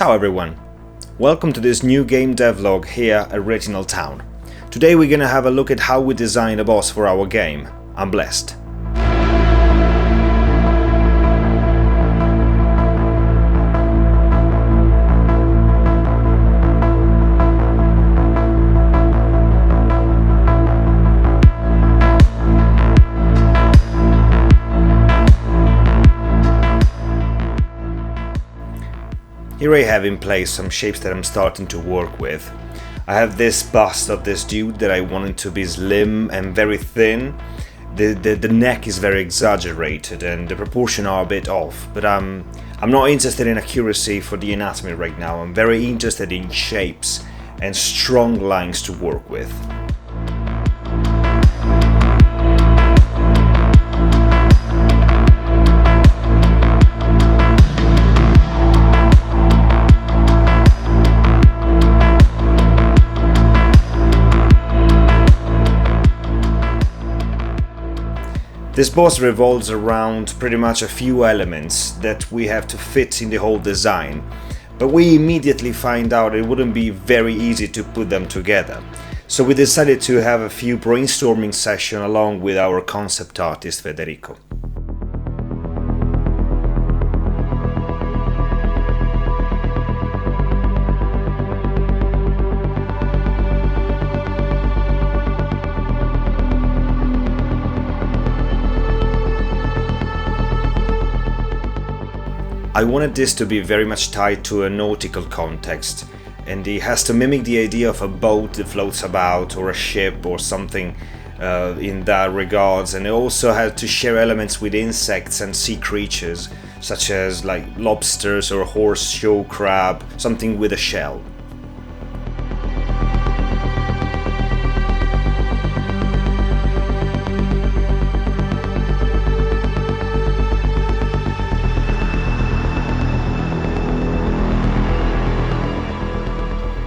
Ciao everyone! Welcome to this new game devlog here at Retinal Town. Today we're gonna have a look at how we designed a boss for our game, Unblessed. Here I have in place some shapes that I'm starting to work with. I have this bust of this dude that I wanted to be slim and very thin. The neck is very exaggerated and the proportions are a bit off, but I'm not interested in accuracy for the anatomy right now. I'm very interested in shapes and strong lines to work with. This boss revolves around pretty much a few elements that we have to fit in the whole design, but we immediately find out it wouldn't be very easy to put them together. So we decided to have a few brainstorming sessions along with our concept artist Federico. I wanted this to be very much tied to a nautical context, and it has to mimic the idea of a boat that floats about or a ship or something in that regards, and it also had to share elements with insects and sea creatures such as like lobsters or horseshoe crab, something with a shell.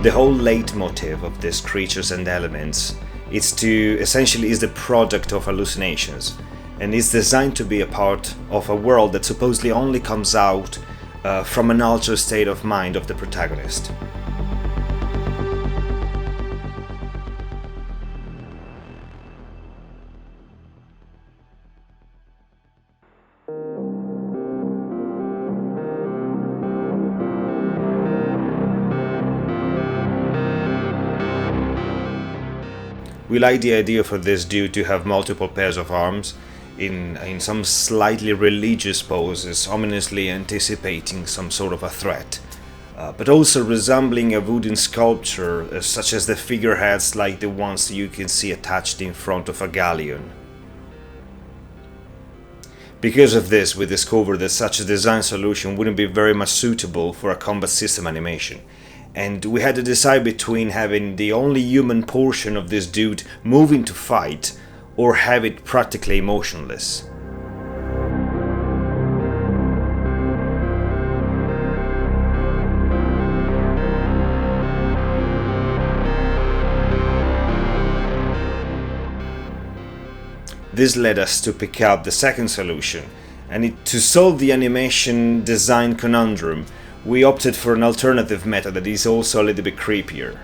The whole leitmotif of these creatures and elements is the product of hallucinations, and is designed to be a part of a world that supposedly only comes out from an altered state of mind of the protagonist. We like the idea for this dude to have multiple pairs of arms in some slightly religious poses, ominously anticipating some sort of a threat, but also resembling a wooden sculpture such as the figureheads like the ones you can see attached in front of a galleon. Because of this, we discovered that such a design solution wouldn't be very much suitable for a combat system animation. And we had to decide between having the only human portion of this dude moving to fight or have it practically motionless. This led us to pick up the second solution, and to solve the animation design conundrum, we opted for an alternative method that is also a little bit creepier.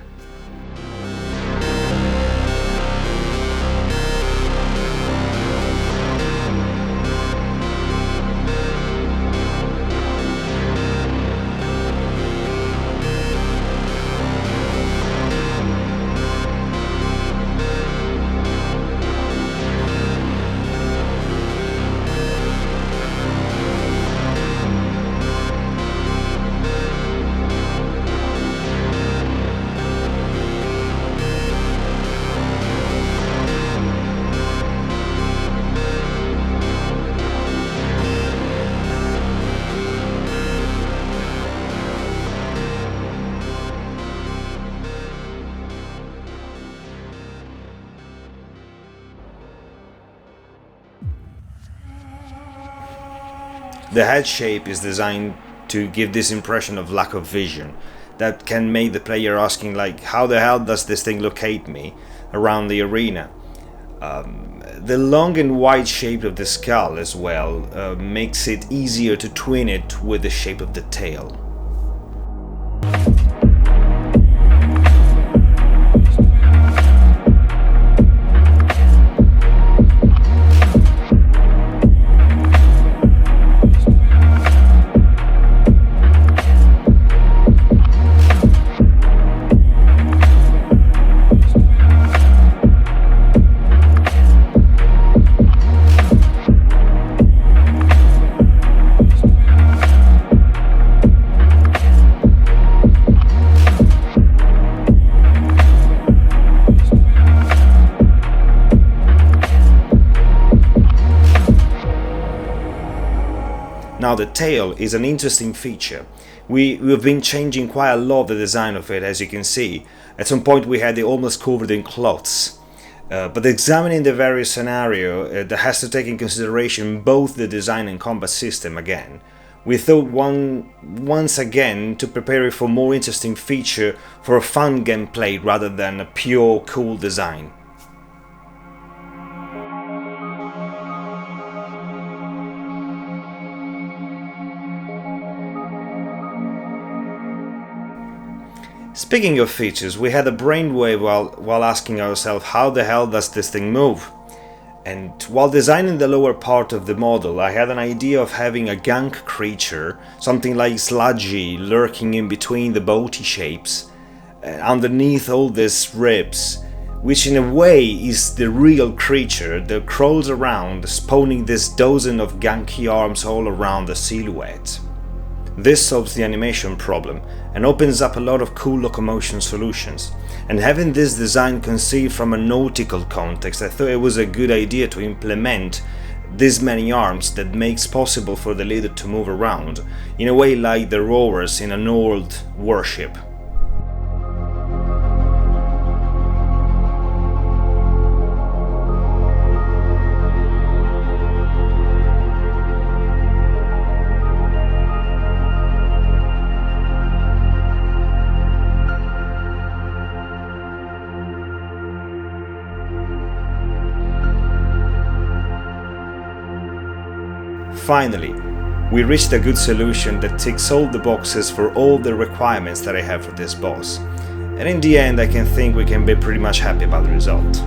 The head shape is designed to give this impression of lack of vision that can make the player asking like, how the hell does this thing locate me around the arena? The long and wide shape of the skull as well makes it easier to twin it with the shape of the tail. Now the tail is an interesting feature. We've been changing quite a lot the design of it, as you can see. At some point we had it almost covered in cloths. But examining the various scenario, that has to take in consideration both the design and combat system again. We thought once again to prepare it for more interesting feature for a fun gameplay rather than a pure cool design. Speaking of features, we had a brainwave while asking ourselves how the hell does this thing move? And while designing the lower part of the model, I had an idea of having a gunk creature, something like sludgy, lurking in between the boaty shapes, underneath all these ribs, which in a way is the real creature that crawls around, spawning this dozen of gunky arms all around the silhouette. This solves the animation problem and opens up a lot of cool locomotion solutions. And having this design conceived from a nautical context, I thought it was a good idea to implement this many arms that makes possible for the leader to move around, in a way like the rowers in an old warship. Finally, we reached a good solution that ticks all the boxes for all the requirements that I have for this boss, and in the end I can think we can be pretty much happy about the result.